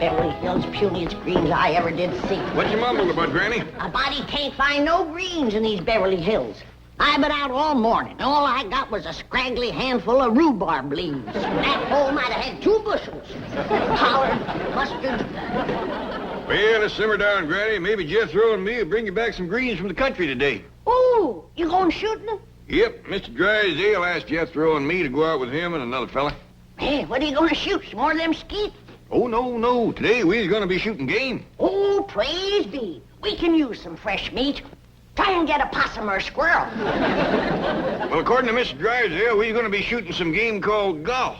Beverly Hills puniest greens I ever did see. What you mumble about, Granny? A body can't find no greens in these Beverly Hills. I've been out all morning. All I got was a scraggly handful of rhubarb leaves. That hole might have had 2 bushels. Collard, mustard. Well, let's simmer down, Granny. Maybe Jethro and me will bring you back some greens from the country today. Ooh, you going shooting? Yep, Mr. Drysdale asked Jethro and me to go out with him and another fella. Hey, what are you going to shoot? Some more of them skeet? Oh, no. Today we're going to be shooting game. Oh, praise be. We can use some fresh meat. Try and get a possum or a squirrel. Well, according to Mr. Drysdale, we're going to be shooting some game called golf.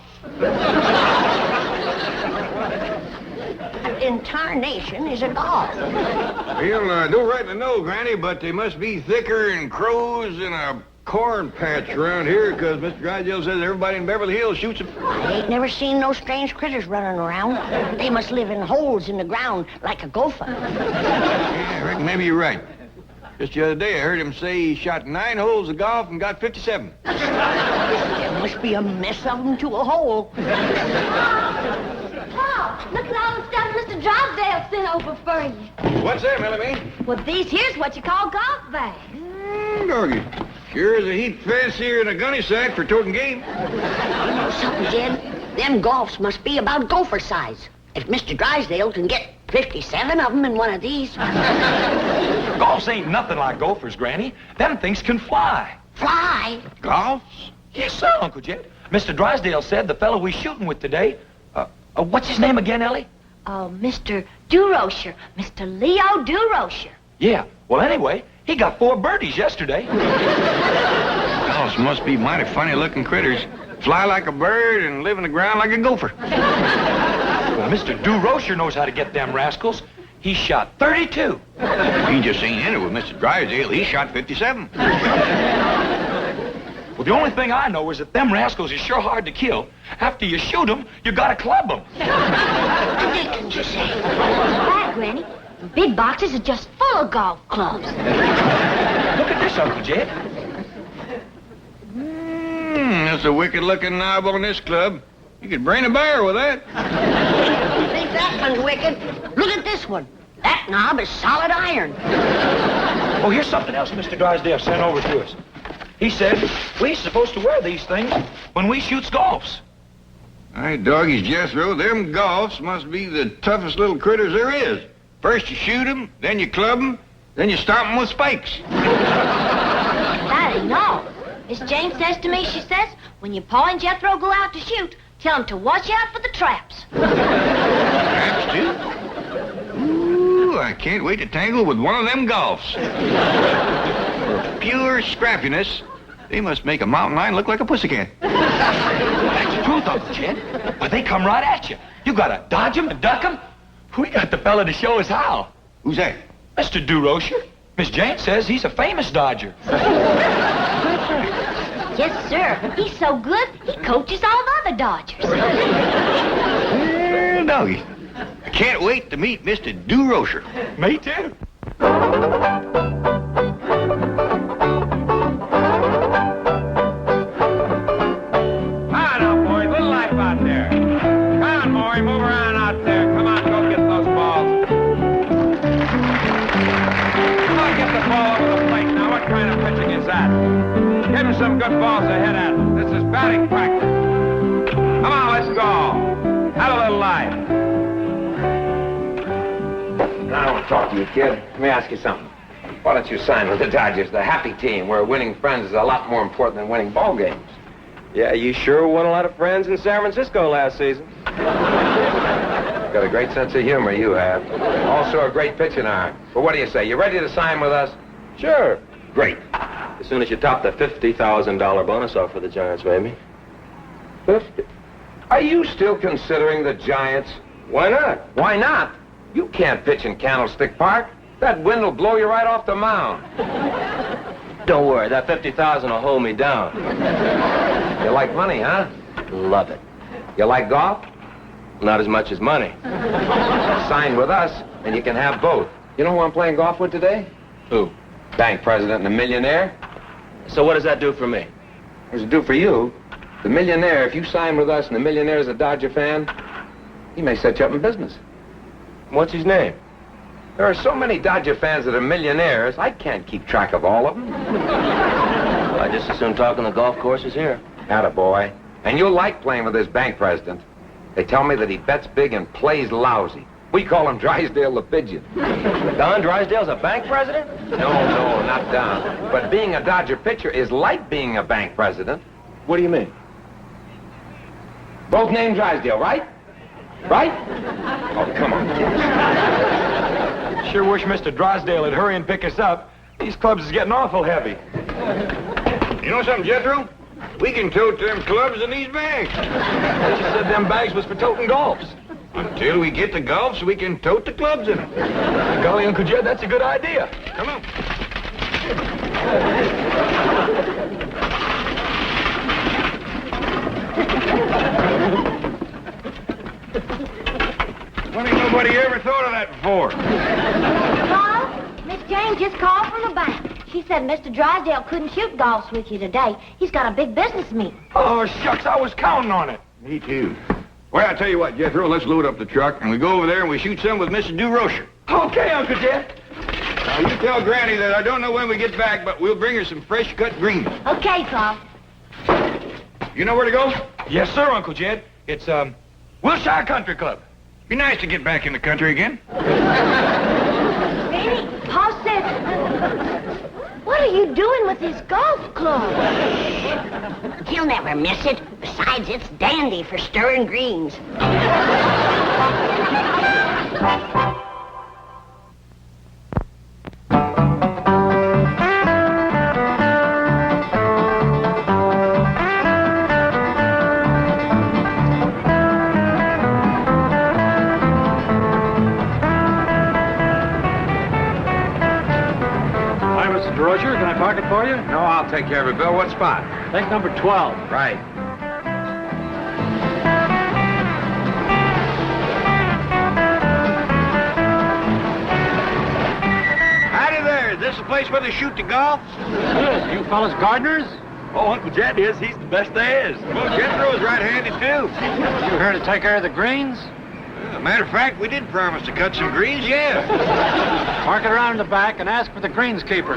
What in tarnation is a golf? Well, don't rightly know, Granny, but they must be thicker than crows in a corn patch around here, because Mr. Drysdale says everybody in Beverly Hills shoots them. I ain't never seen no strange critters running around. They must live in holes in the ground like a gopher. Yeah, I reckon maybe you're right. Just the other day, I heard him say he shot 9 holes of golf and got 57. There must be a mess of them to a hole. Paul, look at all the stuff Mr. Drysdale sent over for you. What's that, Melanie? Well, these here's what you call golf bags. Doggy. Sure is a heap fancier than a gunny sack for toting game. You know something, Jed? Them golfs must be about gopher size. If Mr. Drysdale can get 57 of them in one of these. Golfs ain't nothing like gophers, Granny. Them things can fly. Fly? Golfs? Yes, sir, Uncle Jed. Mr. Drysdale said the fellow we're shooting with today, what's his name again, Ellie? Mr. Durocher. Mr. Leo Durocher. Yeah, well, anyway, he got 4 birdies yesterday. Golfs must be mighty funny-looking critters. Fly like a bird and live in the ground like a gopher. Well, Mr. Durocher knows how to get them rascals. He shot 32. He just ain't in it with Mr. Drysdale. He shot 57. Well, the only thing I know is that them rascals is sure hard to kill. After you shoot them, you gotta club them. The dickens you say? That, Granny. The big boxes are just full of golf clubs. Look at this, Uncle Jed. That's a wicked-looking knob on this club. You could brain a bear with that. You think that one's wicked? Look at this one. That knob is solid iron. Oh, here's something else Mr. Drysdale sent over to us. He said we're supposed to wear these things when we shoots golfs. All right, doggies, Jethro, them golfs must be the toughest little critters there is. First you shoot them, then you club them, then you stomp them with spikes. That ain't all. Miss Jane says to me, she says, when your pa and Jethro go out to shoot, tell them to watch out for the traps. Traps, too? Ooh, I can't wait to tangle with one of them golfs. For pure scrappiness, they must make a mountain lion look like a pussycat. That's the truth, Uncle Jed. But they come right at you. You gotta dodge them and duck them. We got the fella to show us how. Who's that? Mr. Durocher. Miss Jane says he's a famous dodger. Yes, sir. He's so good, he coaches all the other dodgers. Well, doggy, I can't wait to meet Mr. Durocher. Me too. Hi now, boys. Little life out there. Come on, Maury. Move around out there. Come on, go get those balls. Come on, get the ball over the plate. Now, what kind of pitching is that? Give him some good balls ahead at him. This is batting practice. Come on, let's go. Have a little life. I want to talk to you, kid. Let me ask you something. Why don't you sign with the Dodgers, the happy team, where winning friends is a lot more important than winning ball games? Yeah, you sure won a lot of friends in San Francisco last season. Got a great sense of humor, you have. Also a great pitching arm. But what do you say? You ready to sign with us? Sure. Great. As soon as you top the $50,000 bonus offer the Giants made me. 50. Are you still considering the Giants? Why not? Why not? You can't pitch in Candlestick Park. That wind will blow you right off the mound. Don't worry, that $50,000 will hold me down. You like money, huh? Love it. You like golf? Not as much as money. Sign with us, and you can have both. You know who I'm playing golf with today? Who? Bank president and a millionaire. So what does that do for me? What does it do for you? The millionaire, if you sign with us and the millionaire's a Dodger fan, he may set you up in business. What's his name? There are so many Dodger fans that are millionaires, I can't keep track of all of them. I just as soon talk on the golf courses here. Attaboy. And you'll like playing with this bank president. They tell me that he bets big and plays lousy. We call him Drysdale the Pigeon. Don Drysdale's a bank president? No, not Don. But being a Dodger pitcher is like being a bank president. What do you mean? Both named Drysdale, right? Right? Oh, come on, kids. Sure wish Mr. Drysdale would hurry and pick us up. These clubs is getting awful heavy. You know something, Jethro? We can tote them clubs in these bags. They just said them bags was for toting golfs. Until we get the golfs, we can tote the clubs in them. Golly, Uncle Jed, that's a good idea. Come on. What ain't nobody ever thought of that before? Paul, Miss Jane just called from the bank. She said Mr. Drysdale couldn't shoot golfs with you today. He's got a big business meeting. Oh, shucks, I was counting on it. Me too. Well, I tell you what, Jethro, let's load up the truck and we go over there and we shoot some with Mrs. DeRocher. Okay, Uncle Jed. Now, you tell Granny that I don't know when we get back, but we'll bring her some fresh cut greens. Okay, Paul. You know where to go? Yes, sir, Uncle Jed. It's, Wilshire Country Club. Be nice to get back in the country again. Benny, Paul said... What are you doing with this golf club? He'll never miss it. Besides, it's dandy for stirring greens. Roger, can I park it for you? No, I'll take care of it, Bill. What spot? Take number 12. Right. Howdy there. Is this the place where they shoot the golf? Good. You fellas gardeners? Oh, Uncle Jed is. He's the best there is. Well, Jethro's right-handed, too. You here to take care of the greens? Matter of fact, we did promise to cut some greens, yeah. Park it around in the back and ask for the greenskeeper.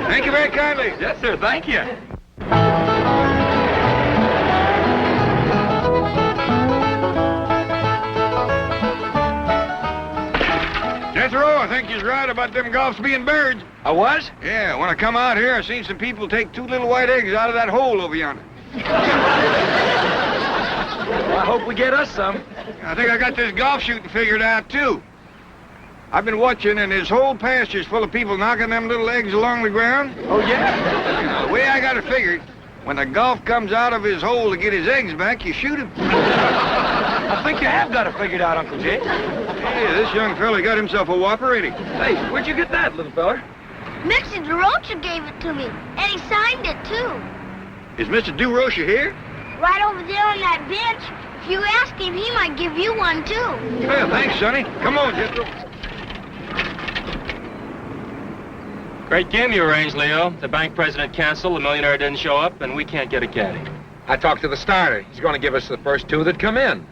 Thank you very kindly. Yes, sir. Thank you. Jethro, I think you're right about them golfs being birds. I was? Yeah, when I come out here, I seen some people take 2 little white eggs out of that hole over yonder. Well, I hope we get us some. I think I got this golf shooting figured out, too. I've been watching, and this whole pasture's full of people knocking them little eggs along the ground. Oh, yeah? You know, the way I got it figured, when the golf comes out of his hole to get his eggs back, you shoot him. I think you have got it figured out, Uncle Jed. Yeah, this young fella got himself a whopper, ain't he? Hey, where'd you get that, little feller? Mr. DeRocher gave it to me, and he signed it, too. Is Mr. DeRocher here? Right over there on that bench. If you ask him, he might give you one, too. Well, thanks, Sonny. Come on, Jethro. Great game you arranged, Leo. The bank president canceled, the millionaire didn't show up, and we can't get a caddy. I talked to the starter. He's going to give us the first 2 that come in.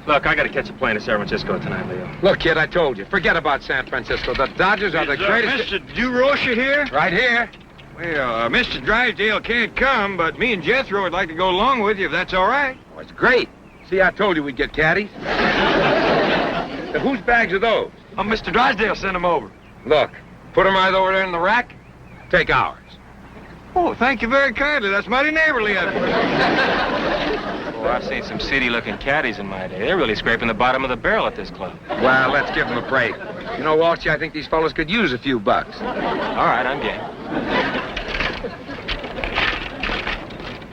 Look, I gotta catch a plane to San Francisco tonight, Leo. Look, kid, I told you. Forget about San Francisco. The Dodgers are the greatest... Mr. DeRocher here? Right here. Well, Mr. Drysdale can't come, but me and Jethro would like to go along with you, if that's all right. Oh, it's great. See, I told you we'd get caddies. Now, whose bags are those? Oh, Mr. Drysdale sent them over. Look, put them right over there in the rack. Take ours. Oh, thank you very kindly. That's mighty neighborly of you. Well, I've seen some seedy-looking caddies in my day. They're really scraping the bottom of the barrel at this club. Well, let's give them a break. You know, Walshy, I think these fellas could use a few bucks. All right, I'm game.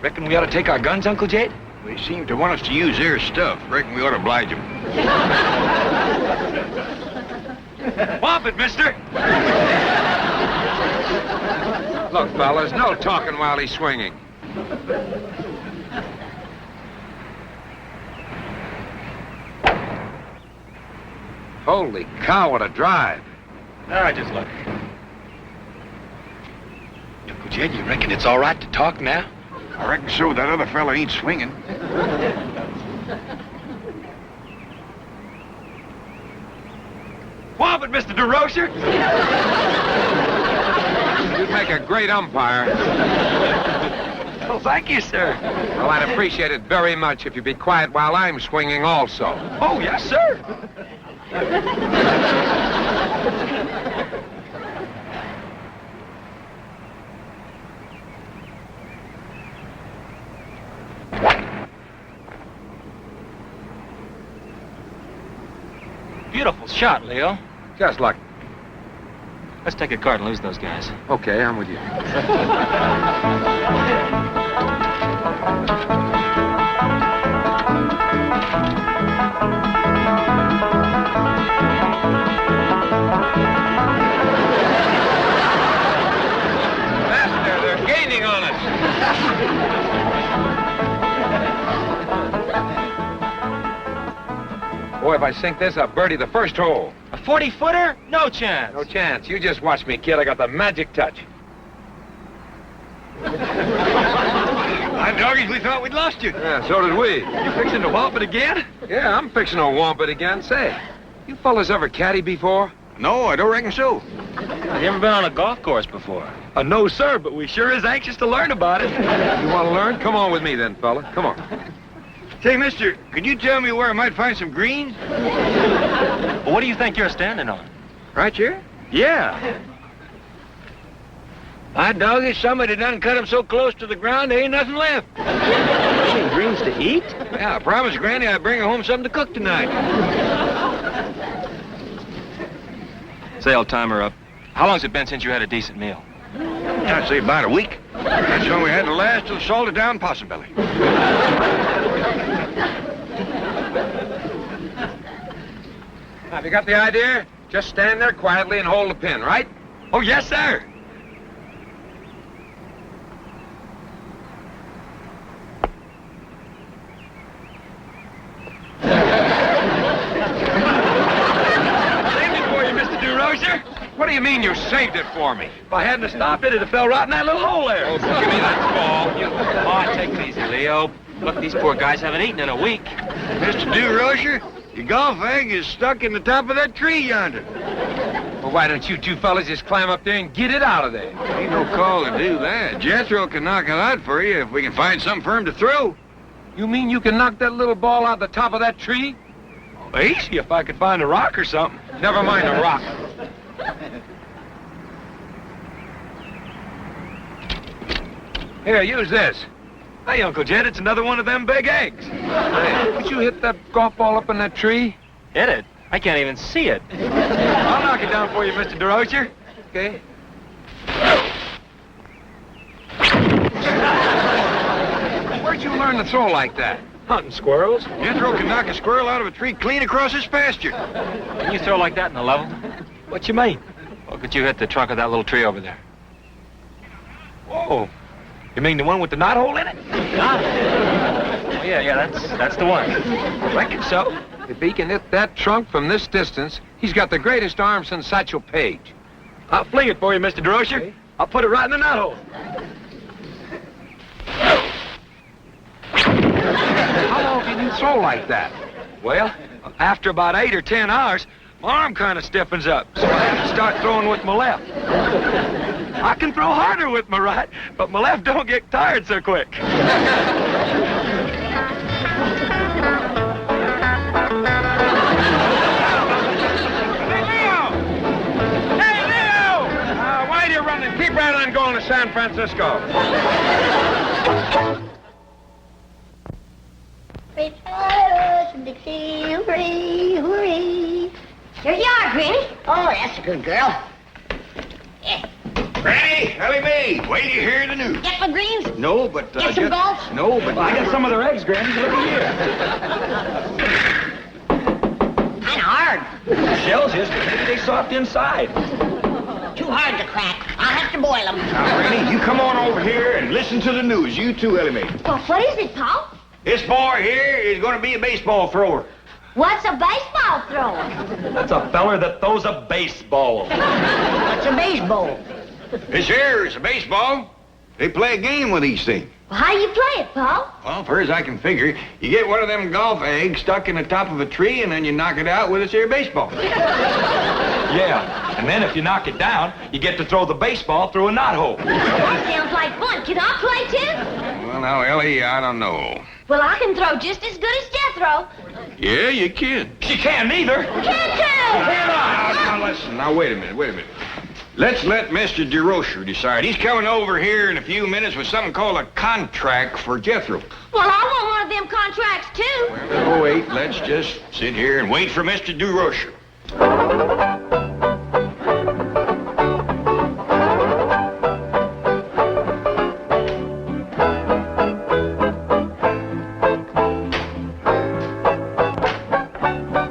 Reckon we ought to take our guns, Uncle Jed? They seem to want us to use their stuff. Reckon we ought to oblige them. Whomp it, mister! Look, fellas, no talking while he's swinging. Holy cow, what a drive. I just lucky. Uncle Jed, you reckon it's all right to talk now? I reckon so. That other fella ain't swinging. it, Mr. DeRocher? You'd make a great umpire. Well, thank you, sir. Well, I'd appreciate it very much if you'd be quiet while I'm swinging also. Oh, yes, sir. Beautiful shot, Leo. Just luck. Let's take a card and lose those guys. Okay, I'm with you. Master, they're gaining on us. Boy, if I sink this, I'll birdie the first hole. A 40-footer? No chance. No chance. You just watch me, kid. I got the magic touch. My doggies, we thought we'd lost you. Yeah, so did we. You fixing to whomp it again? Yeah, I'm fixing to whomp it again. Say, you fellas ever caddy before? No, I don't reckon so. Have you ever been on a golf course before? No, sir, but we sure is anxious to learn about it. You want to learn? Come on with me then, fella. Come on. Say, mister, could you tell me where I might find some greens? Well, what do you think you're standing on? Right here? Yeah. My doggies, somebody done cut them so close to the ground, there ain't nothing left. Any greens to eat? Yeah, I promised Granny I'd bring her home something to cook tonight. Say, I'll time her up. How long's it been since you had a decent meal? I'd say about a week. That's when we had the last of the salted down possum belly. Have you got the idea? Just stand there quietly and hold the pin, right? Oh, yes, sir. Saved it for you, Mr. DeRocher. What do you mean you saved it for me? If I hadn't have stopped it, it'd have fell right in that little hole there. Oh, give me that ball. Oh, take it easy, Leo. Look, these poor guys haven't eaten in a week. Mr. DeRocher, your golf egg is stuck in the top of that tree yonder. Well, why don't you two fellas just climb up there and get it out of there? Ain't no call to do that. Jethro can knock it out for you if we can find something for him to throw. You mean you can knock that little ball out the top of that tree? Easy if I could find a rock or something. Never mind a rock. Here, use this. Hey, Uncle Jed, it's another one of them big eggs. Hey, would you hit that golf ball up in that tree? Hit it? I can't even see it. I'll knock it down for you, Mr. DeRocher. Okay. Where'd you learn to throw like that? Hunting squirrels. Jethro can knock a squirrel out of a tree clean across his pasture. Can you throw like that in the level? What you mean? Well, could you hit the trunk of that little tree over there? Oh, you mean the one with the knothole in it? Oh, yeah, that's the one. I reckon so. If he can hit that trunk from this distance, he's got the greatest arm since Satchel Paige. I'll fling it for you, Mr. DeRocher. Okay. I'll put it right in the knothole. How long can you throw like that? Well, after about 8 or 10 hours, my arm kind of stiffens up, so I have to start throwing with my left. I can throw harder with my right, but my left don't get tired so quick. Why are you running? Keep right on going to San Francisco. Dixie, hooray, hooray. Here you are, Granny. Oh, that's a good girl. Yeah. Granny, Ellie Mae, wait till you hear the news. Get my greens? No, but... Get some golf? No, but... I got some of their eggs, Granny. Look at Kind of hard. here. Shells is, but maybe they soft inside. Too hard to crack. I'll have to boil them. Now, Granny, you come on over here and listen to the news. You too, Ellie Mae. Well, what is it, Pa? This boy here is going to be a baseball thrower. What's a baseball thrower? That's a feller that throws a baseball. What's a baseball? This here is a baseball. They play a game with these things. Well, how do you play it, Pa? Well, far as I can figure, you get one of them golf eggs stuck in the top of a tree, and then you knock it out with this here baseball. Yeah, and then if you knock it down, you get to throw the baseball through a knothole. That sounds like fun. Can I play too? Well, now, Ellie, I don't know. Well, I can throw just as good as Jethro. Yeah, you can. She can't neither. Can too! Now, listen. Now, wait a minute. Let's let Mr. DeRocher decide. He's coming over here in a few minutes with something called a contract for Jethro. Well, I want one of them contracts too. Well, wait. Let's just sit here and wait for Mr. DeRocher.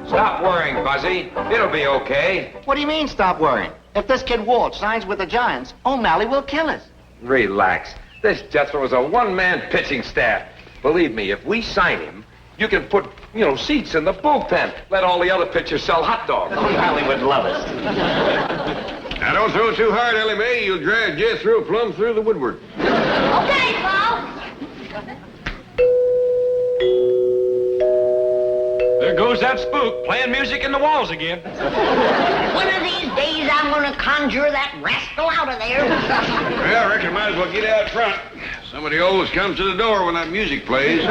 Stop worrying, Buzzy. It'll be okay. What do you mean, stop worrying? If this kid Walt signs with the Giants, O'Malley will kill us. Relax. This Jethro is a one-man pitching staff. Believe me, if we sign him, you can put, seats in the bullpen. Let all the other pitchers sell hot dogs. O'Malley would love us. Now, don't throw too hard, Ellie Mae. You'll drive Jethro plumb through the woodwork. Okay, Paul. There goes that spook playing music in the walls again. One of these days, I'm going to conjure that rascal out of there. Well, I reckon might as well get out front. Somebody always comes to the door when that music plays.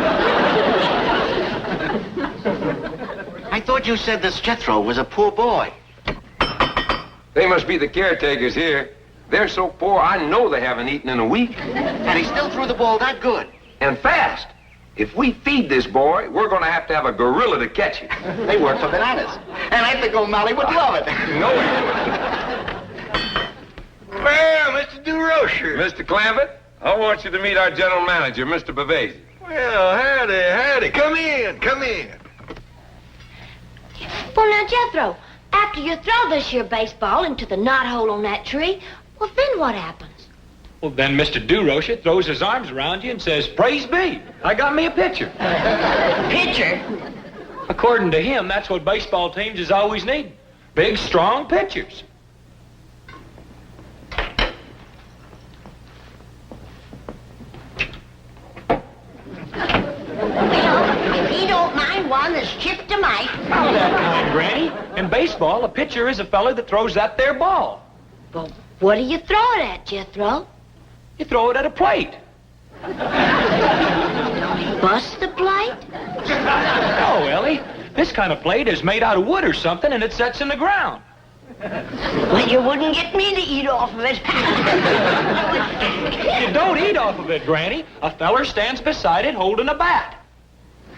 I thought you said this Jethro was a poor boy. They must be the caretakers here. They're so poor, I know they haven't eaten in a week. And he still threw the ball that good. And fast. If we feed this boy, we're going to have a gorilla to catch him. They work for bananas. And I think O'Malley would love it. No, he wouldn't. Well, Mr. DeRocher. Mr. Clampett, I want you to meet our general manager, Mr. Bavasi. Well, howdy. Come in. Well, now, Jethro, after you throw this here baseball into the knothole on that tree, well, then what happens? Well, then Mr. DeRocher throws his arms around you and says, "Praise be, I got me a pitcher." Pitcher? According to him, that's what baseball teams is always needing. Big, strong pitchers. Well, if he don't mind one that's chipped a mite. Not that kind, Granny. In baseball, a pitcher is a fella that throws that there ball. Well, what do you throw it at, Jethro? You throw it at a plate. Bust the plate? No, Ellie. This kind of plate is made out of wood or something, and it sets in the ground. Well, you wouldn't get me to eat off of it. You don't eat off of it, Granny. A feller stands beside it holding a bat.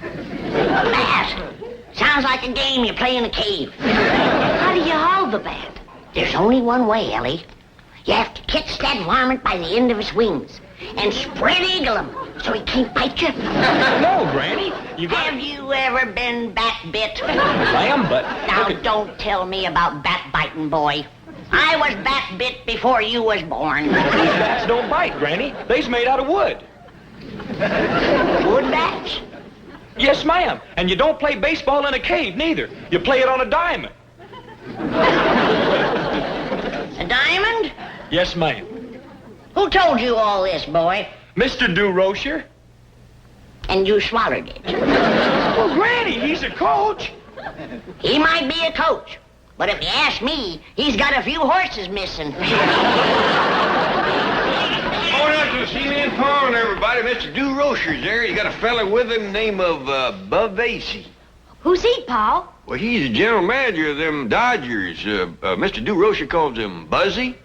Bat? Sounds like a game you play in a cave. How do you hold the bat? There's only one way, Ellie. You have to catch that varmint by the end of his wings and spread eagle him so he can't bite you. No, Granny. Have you ever been bat bit? I am, but... Now, don't tell me about bat biting, boy. I was bat bit before you was born. These bats don't bite, Granny. They's made out of wood. Wood bats? Yes, ma'am. And you don't play baseball in a cave, neither. You play it on a diamond. A diamond? Yes, ma'am. Who told you all this, boy? Mr. DeRocher. And you swallowed it. Well, Granny, he's a coach. He might be a coach, but if you ask me, he's got a few horses missing. Going out to the cement pond, everybody. Mr. DeRocher's there. He's got a fella with him named Bavasi. Who's he, Paul? Well, he's the general manager of them Dodgers. Mr. DeRocher calls him Buzzy.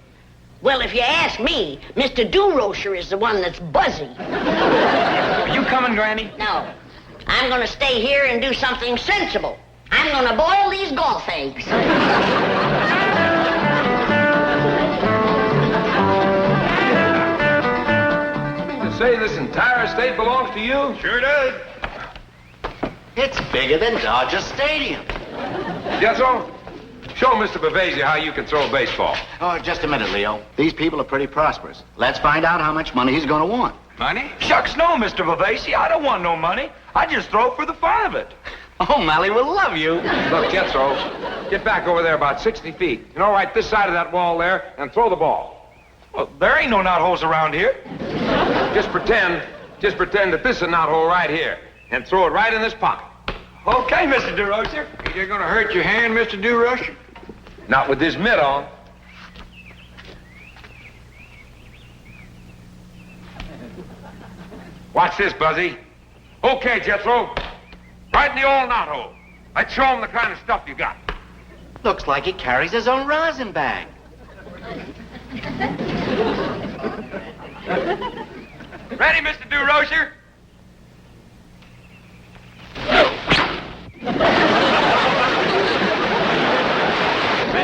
Well, if you ask me, Mr. DeRocher is the one that's buzzy. Are you coming, Granny? No, I'm going to stay here and do something sensible. I'm going to boil these golf eggs. To say this entire estate belongs to you? Sure does. It's bigger than Dodger Stadium. Jethro, show Mr. Bavasi how you can throw a baseball. Oh, just a minute, Leo. These people are pretty prosperous. Let's find out how much money he's going to want. Money? Shucks, no, Mr. Bavasi. I don't want no money. I just throw for the fun of it. O'Malley will love you. Look, Jethro, get back over there about 60 feet. Right this side of that wall there, and throw the ball. Well, there ain't no knotholes around here. Just pretend that this is a knothole right here, and throw it right in this pocket. Okay, Mr. DeRocher. You're going to hurt your hand, Mr. DeRocher? Not with this mitt on. Watch this, Buzzy. Okay, Jethro. Right in the old knot-hole. Let's show him the kind of stuff you got. Looks like he carries his own rosin bag. Ready, Mr. DeRocher?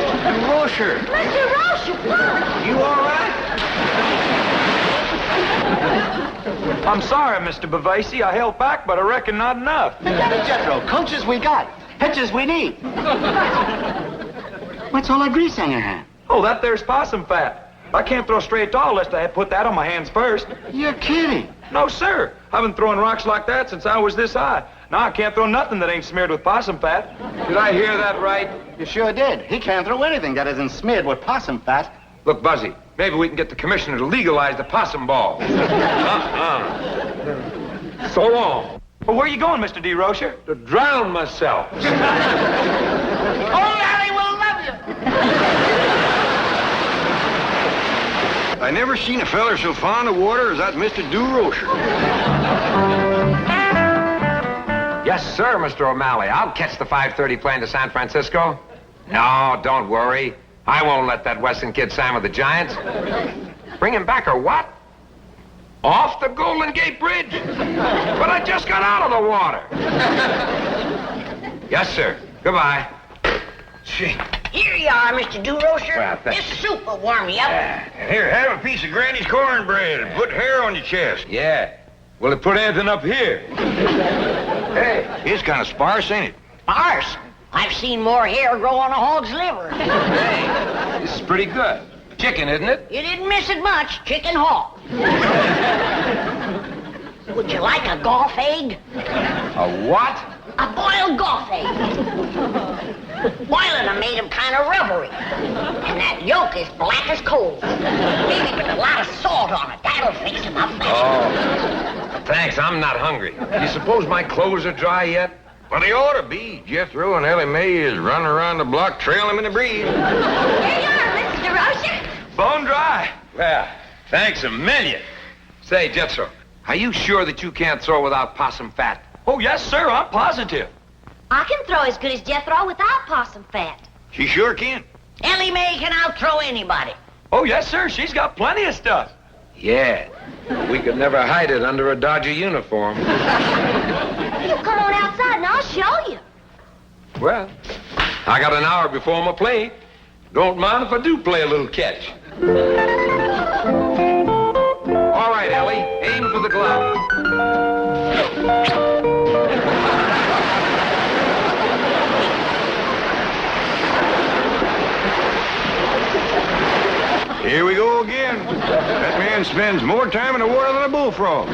Mr. Rocher, Mr. Roche, you all right? I'm sorry, Mr. Bavasi. I held back, but I reckon not enough. Jethro, coaches we got. Pitches we need. What's all that grease on your hand? Oh, that there's possum fat. I can't throw straight at all unless I had put that on my hands first. You're kidding. No, sir. I've been throwing rocks like that since I was this high. Now I can't throw nothing that ain't smeared with possum fat. Did I hear that right? You sure did. He can't throw anything that isn't smeared with possum fat. Look, Buzzy, maybe we can get the commissioner to legalize the possum ball. So long. Well, where you going, Mr. DeRocher? To drown myself. Oh, Larry will love you. I never seen a feller so fond of water as that Mr. DeRocher. Yes, sir, Mr. O'Malley. I'll catch the 5:30 plane to San Francisco. No, don't worry. I won't let that Weston kid sign with the Giants. Bring him back or what? Off the Golden Gate Bridge? But I just got out of the water. Yes, sir. Goodbye. Gee. Here you are, Mr. DeRocher. Well, thank This soup will warm you up. Here, have a piece of Granny's cornbread and put hair on your chest. Yeah. Will it put anything up here? Hey. It's kind of sparse, ain't it? Arse. I've seen more hair grow on a hog's liver. Hey, this is pretty good. Chicken, isn't it? You didn't miss it much. Chicken hog. Would you like a golf egg? A what? A boiled golf egg. Boiling them made them kind of rubbery. And that yolk is black as coal. Maybe with a lot of salt on it. That'll fix them up better. Oh. Thanks, I'm not hungry. You suppose my clothes are dry yet? Well, they ought to be. Jethro and Ellie Mae is running around the block trailing him in the breeze. Here you are, Mr. DeRocher. Bone dry. Well, thanks a million. Say, Jethro, are you sure that you can't throw without possum fat? Oh, yes, sir. I'm positive. I can throw as good as Jethro without possum fat. She sure can. Ellie Mae can outthrow anybody. Oh, yes, sir. She's got plenty of stuff. Yeah. We could never hide it under a Dodger uniform. You come on outside and I'll show you. Well, I got an hour before my plane. Don't mind if I do play a little catch. All right, Ellie, aim for the glove. Here we go again. That man spends more time in the water than a bullfrog.